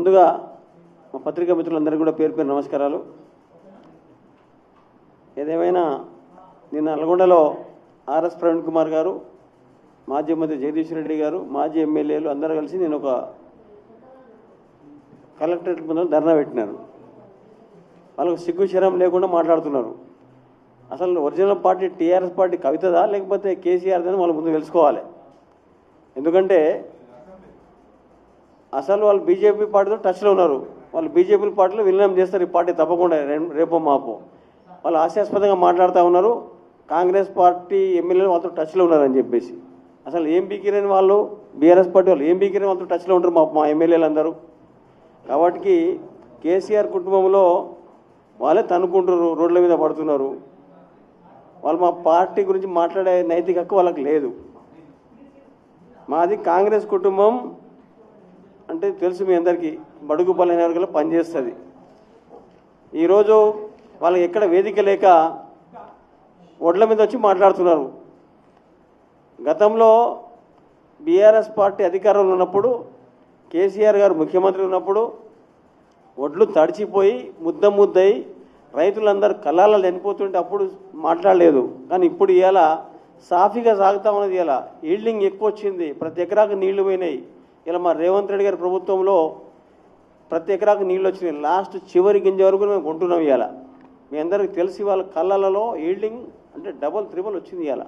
ముందుగా మా పత్రికా మిత్రులందరికీ కూడా పేరు పేరు నమస్కారాలు. ఏదేమైనా నిన్న నల్గొండలో ఆర్ఎస్ ప్రవీణ్ కుమార్ గారు, మాజీ మంత్రి జగదీష్ రెడ్డి గారు, మాజీ ఎమ్మెల్యేలు అందరూ కలిసి నేను ఒక కలెక్టరేట్ ముందు ధర్నా పెట్టినారు. వాళ్ళకు సిగ్గు శరం లేకుండా మాట్లాడుతున్నారు. అసలు ఒరిజినల్ పార్టీ టీఆర్ఎస్ పార్టీ కవితదా లేకపోతే కేసీఆర్దని వాళ్ళు ముందు తెలుసుకోవాలి. ఎందుకంటే అసలు వాళ్ళు బీజేపీ పార్టీతో టచ్లో ఉన్నారు. వాళ్ళు బీజేపీ పార్టీలో విలీనం చేస్తారు. ఈ పార్టీ తప్పకుండా రేపో మాపో. వాళ్ళు హాస్యాస్పదంగా మాట్లాడుతూ ఉన్నారు. కాంగ్రెస్ పార్టీ ఎమ్మెల్యేలు వాళ్ళతో టచ్లో ఉన్నారని చెప్పేసి. అసలు ఏం బీకిరని వాళ్ళు బీఆర్ఎస్ పార్టీ వాళ్ళు ఏం బీకిరని వాళ్ళతో టచ్లో ఉంటారు మా ఎమ్మెల్యేలు అందరూ. కాబట్టి కేసీఆర్ కుటుంబంలో వాళ్ళే తనుకుంటారు, రోడ్ల మీద పడుతున్నారు. వాళ్ళు మా పార్టీ గురించి మాట్లాడే నైతిక హక్కు వాళ్ళకి లేదు. మాది కాంగ్రెస్ కుటుంబం అంటే తెలుసు మీ అందరికీ, బడుగు బలైన వర్గాల్లో పనిచేస్తుంది. ఈరోజు వాళ్ళకి ఎక్కడ వేదిక లేక ఒడ్ల మీద వచ్చి మాట్లాడుతున్నారు. గతంలో బీఆర్ఎస్ పార్టీ అధికారంలో ఉన్నప్పుడు, కేసీఆర్ గారు ముఖ్యమంత్రి ఉన్నప్పుడు ఒడ్లు తడిచిపోయి ముద్దయి రైతులందరూ కళ్ళాలలో చనిపోతుంటే అప్పుడు మాట్లాడలేదు. కానీ ఇప్పుడు ఇవాళ సాఫీగా సాగుతా ఉన్నది. ఇవాళ ఈల్డింగ్ ఎక్కువ వచ్చింది, ప్రతి ఎకరాకు నీళ్లు పోయినాయి. ఇలా మా రేవంత్ రెడ్డి గారి ప్రభుత్వంలో ప్రతి ఎకరాకు నీళ్ళు వచ్చినాయి. లాస్ట్ చివరి గింజ వరకు మేము కొంటున్నాం. ఇవాళ మీ అందరికీ తెలిసి వాళ్ళ కళ్ళలలో ఈల్డింగ్ అంటే డబల్ త్రిబుల్ వచ్చింది. ఇవాళ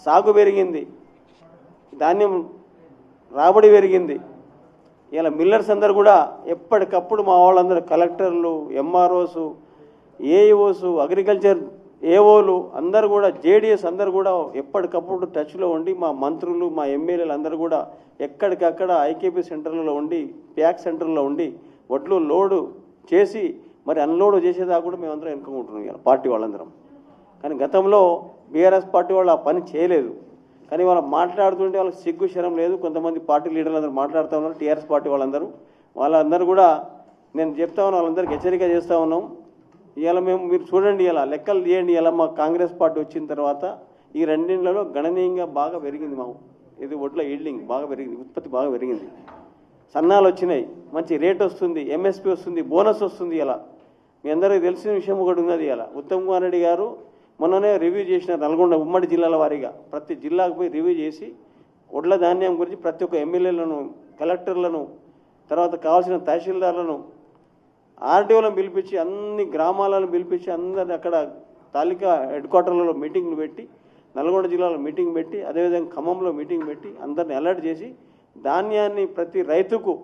సాగు పెరిగింది, ధాన్యం రాబడి పెరిగింది. ఇలా మిల్లర్స్ అందరు కూడా ఎప్పటికప్పుడు మా వాళ్ళందరూ కలెక్టర్లు, ఎంఆర్ఓస్, ఏఈఓస్, అగ్రికల్చర్ ఏఓలు అందరూ కూడా, జేడీఎస్ అందరూ కూడా ఎప్పటికప్పుడు టచ్లో ఉండి మా మంత్రులు, మా ఎమ్మెల్యేలు అందరూ కూడా ఎక్కడికక్కడ ఐకేపీ సెంటర్లలో ఉండి, ప్యాక్ సెంటర్లో ఉండి వడ్లు లోడు చేసి మరి అన్లోడ్ చేసేదాకా కూడా మేమందరం వెనుకుంటున్నాం ఇవాళ పార్టీ వాళ్ళందరం. కానీ గతంలో బీఆర్ఎస్ పార్టీ వాళ్ళు ఆ పని చేయలేదు. కానీ వాళ్ళు మాట్లాడుతుంటే వాళ్ళకి సిగ్గు శరం లేదు. కొంతమంది పార్టీ లీడర్లు అందరూ మాట్లాడుతూ ఉన్నారు, టీఆర్ఎస్ పార్టీ వాళ్ళందరూ కూడా నేను చెప్తా ఉన్నాను, వాళ్ళందరికీ హెచ్చరిక చేస్తూ ఉన్నాం. ఇవాళ మీరు చూడండి, ఇలా లెక్కలు తీయండి. ఇలా మా కాంగ్రెస్ పార్టీ వచ్చిన తర్వాత ఈ రెండింటిలో గణనీయంగా బాగా పెరిగింది. ఇది ఒడ్ల ఈల్డింగ్ బాగా పెరిగింది, ఉత్పత్తి బాగా పెరిగింది, సన్నాలు వచ్చినాయి, మంచి రేట్ వస్తుంది, ఎంఎస్పీ వస్తుంది, బోనస్ వస్తుంది. ఇలా మీ అందరికీ తెలిసిన విషయం ఒకటి ఉన్నది. ఇలా ఉత్తమ్ కుమార్ రెడ్డి గారు మొన్ననే రివ్యూ చేసిన నల్గొండ ఉమ్మడి జిల్లాల వారీగా ప్రతి జిల్లాకు పోయి రివ్యూ చేసి ఒడ్ల ధాన్యం గురించి ప్రతి ఒక్క ఎమ్మెల్యేలను, కలెక్టర్లను, తర్వాత కావాల్సిన తహసీల్దార్లను, ఆర్డీఓలను పిలిపించి అన్ని గ్రామాలను పిలిపించి అందరిని అక్కడ తాలూకా హెడ్ క్వార్టర్లలో మీటింగ్లు పెట్టి, నల్గొండ జిల్లాలో మీటింగ్ పెట్టి, అదేవిధంగా ఖమ్మంలో మీటింగ్ పెట్టి అందరిని అలర్ట్ చేసి ధాన్యాన్ని ప్రతి రైతుకు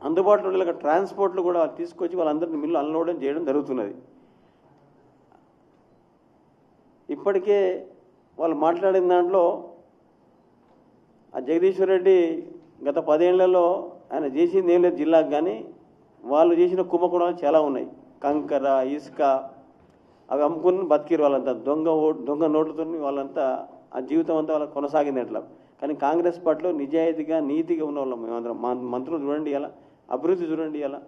అందుబాటులో ఉండేలాగా ట్రాన్స్పోర్ట్లు కూడా తీసుకొచ్చి వాళ్ళందరినీ మిల్లు అన్లోడ్ చేయడం జరుగుతున్నది. ఇప్పటికే వాళ్ళు మాట్లాడిన దాంట్లో ఆ జగదీశ్వర్ రెడ్డి గత 10 ఏళ్లలో ఆయన చేసింది ఏం లేదు జిల్లాకు. కానీ వాళ్ళు చేసిన కుంభకోణాలు చాలా ఉన్నాయి. కంకర, ఇసుక అవి అమ్ముకుని బతికిరు వాళ్ళంతా. దొంగ నోట్లతో వాళ్ళంతా ఆ జీవితం అంతా వాళ్ళకి కొనసాగింది అట్లా. కానీ కాంగ్రెస్ పార్టీలో నిజాయితీగా, నీతిగా ఉన్న వాళ్ళం మేమందరం. మంత్రులు చూడండి, ఇలా అభివృద్ధి చూడండి. ఇలా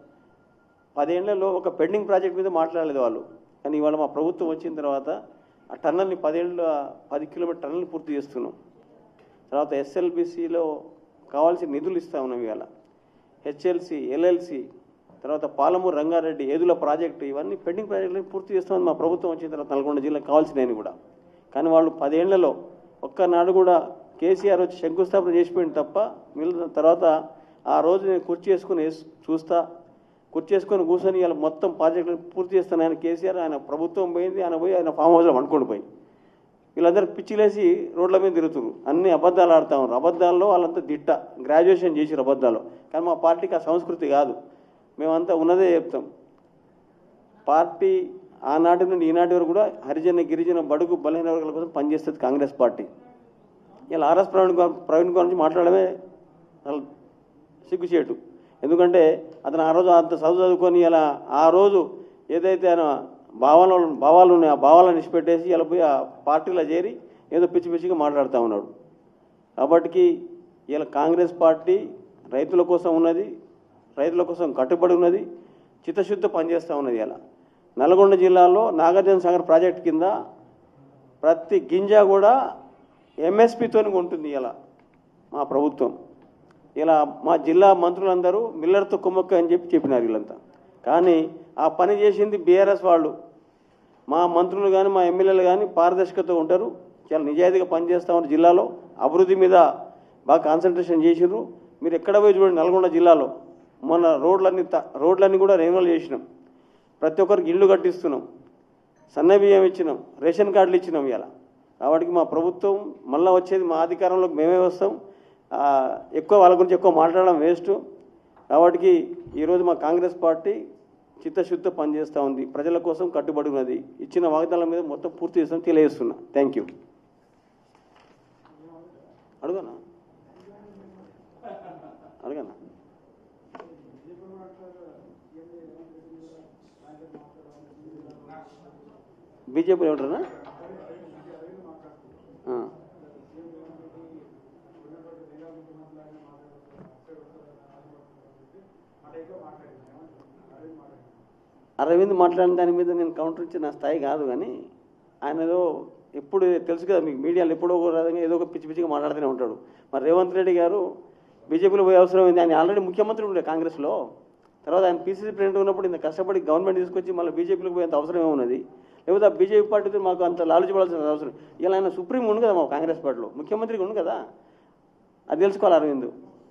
10 ఏళ్లలో ఒక పెండింగ్ ప్రాజెక్ట్ మీద మాట్లాడలేదు వాళ్ళు. కానీ ఇవాళ మా ప్రభుత్వం వచ్చిన తర్వాత ఆ టన్నల్ని 10 కిలోమీటర్ టన్నల్ని పూర్తి చేస్తున్నాం. తర్వాత ఎస్ఎల్బిసిలో కావాల్సిన నిధులు ఇస్తా ఉన్నాం. ఇవాళ హెచ్ఎల్సి, ఎల్ఎల్సి, తర్వాత పాలమూరు రంగారెడ్డి ఏదుల ప్రాజెక్టు, ఇవన్నీ పెండింగ్ ప్రాజెక్టులను పూర్తి చేస్తామని మా ప్రభుత్వం వచ్చిన తర్వాత నల్గొండ జిల్లాకు కావాల్సినవి కూడా. కానీ వాళ్ళు 10 ఏళ్లలో ఒక్కనాడు కూడా కేసీఆర్ వచ్చి శంకుస్థాపన చేసిపోయింది తప్ప మిగిలిన తర్వాత ఆ రోజు నేను కుర్చీ చేసుకొని కూర్చొని ఇలా మొత్తం ప్రాజెక్టులను పూర్తి చేస్తాను. ఆయన కేసీఆర్, ఆయన ప్రభుత్వం పోయింది, ఆయన పోయి ఆయన ఫామ్ హౌస్లో వండుకొని పోయి వీళ్ళందరూ పిచ్చిలేసి రోడ్ల మీద తిరుగుతున్నారు. అన్ని అబద్ధాలు ఆడుతూ ఉన్నారు. అబద్ధాల్లో వాళ్ళంతా దిట్ట, గ్రాడ్యుయేషన్ చేసి అబద్ధాలు. కానీ మా పార్టీకి ఆ సంస్కృతి కాదు. మేమంతా ఉన్నదే చెప్తాం. పార్టీ ఆనాటి నుండి ఈనాటి వరకు కూడా హరిజన, గిరిజన, బడుగు బలహీన వర్గాల కోసం పనిచేస్తుంది కాంగ్రెస్ పార్టీ. ఇలా ఆర్ఎస్ ప్రవీణ్ గురించి మాట్లాడమే సిగ్గుచేటు. ఎందుకంటే అతను ఆ రోజు అంత చదువుకొని ఇలా ఆ రోజు ఏదైతే ఆయన భావాలు ఉన్నాయి ఆ భావాలను ఇచ్చిపెట్టేసి ఇలా పోయి ఆ పార్టీలో చేరి ఏదో పిచ్చి పిచ్చిగా మాట్లాడుతూ ఉన్నాడు. కాబట్టి ఇలా కాంగ్రెస్ పార్టీ రైతుల కోసం ఉన్నది, రైతుల కోసం కట్టుబడి ఉన్నది, చిత్తశుద్ధి పనిచేస్తూ ఉన్నది. ఇలా నల్గొండ జిల్లాలో నాగార్జున సాగర్ ప్రాజెక్ట్ కింద ప్రతి గింజ కూడా ఎంఎస్పీతో ఉంటుంది. ఇలా మా ప్రభుత్వం ఇలా మా జిల్లా మంత్రులందరూ మిల్లర్తో కుమ్మక్క అని చెప్పినారు వీళ్ళంతా. కానీ ఆ పని చేసింది బీఆర్ఎస్ వాళ్ళు. మా మంత్రులు కానీ మా ఎమ్మెల్యేలు కానీ పారదర్శకత ఉంటారు, చాలా నిజాయితీగా పనిచేస్తామని జిల్లాలో అభివృద్ధి మీద బాగా కాన్సన్ట్రేషన్ చేసిర్రు. మీరు ఎక్కడ పోయి చూడండి, నల్గొండ జిల్లాలో మొన్న రోడ్లన్నీ కూడా రెన్యువల్ చేసినాం, ప్రతి ఒక్కరికి ఇళ్ళు కట్టిస్తున్నాం, సన్న బియ్యం ఇచ్చినాం, రేషన్ కార్డులు ఇచ్చినాం. ఇలా కాబట్టి మా ప్రభుత్వం మళ్ళీ వచ్చేది మా అధికారంలోకి మేమే వస్తాం. ఎక్కువ వాళ్ళ గురించి ఎక్కువ మాట్లాడడం వేస్ట్. కాబట్టి ఈరోజు మా కాంగ్రెస్ పార్టీ చిత్తశుద్ధితో పనిచేస్తూ ఉంది, ప్రజల కోసం కట్టుబడి ఉన్నది. ఇచ్చిన వాగ్దానాల మీద మొత్తం పూర్తి చేస్తాం తెలియజేస్తున్నా. Thank you. అడుగనా అడగనా బీజేపీ ఏమంటారా? అరవింద్ మాట్లాడిన దాని మీద నేను కౌంటర్ ఇచ్చి నా స్థాయి కాదు, కానీ ఆయన ఏదో ఎప్పుడు తెలుసు కదా మీకు, మీడియాలో ఎప్పుడో ఏదో ఒక పిచ్చి పిచ్చిగా మాట్లాడుతూనే ఉంటాడు. మరి రేవంత్ రెడ్డి గారు బీజేపీలో పోయే అవసరం ఉంది, ఆయన ఆల్రెడీ ముఖ్యమంత్రి ఉండే కాంగ్రెస్లో. తర్వాత ఆయన పీసీసీ ప్రెసిడెంట్ ఉన్నప్పుడు ఇంత కష్టపడి గవర్నమెంట్ తీసుకొచ్చి మళ్ళీ బీజేపీలోకి పోయేంత అవసరం ఏమున్నది? లేకపోతే ఆ బీజేపీ పార్టీతో మాకు అంత లాలుచిపడాల్సిన అవసరం. ఇలా ఆయన సుప్రీం ఉండు కదా మా కాంగ్రెస్ పార్టీలో, ముఖ్యమంత్రికి ఉండు కదా, అది తెలుసుకోవాలి అరవింద్.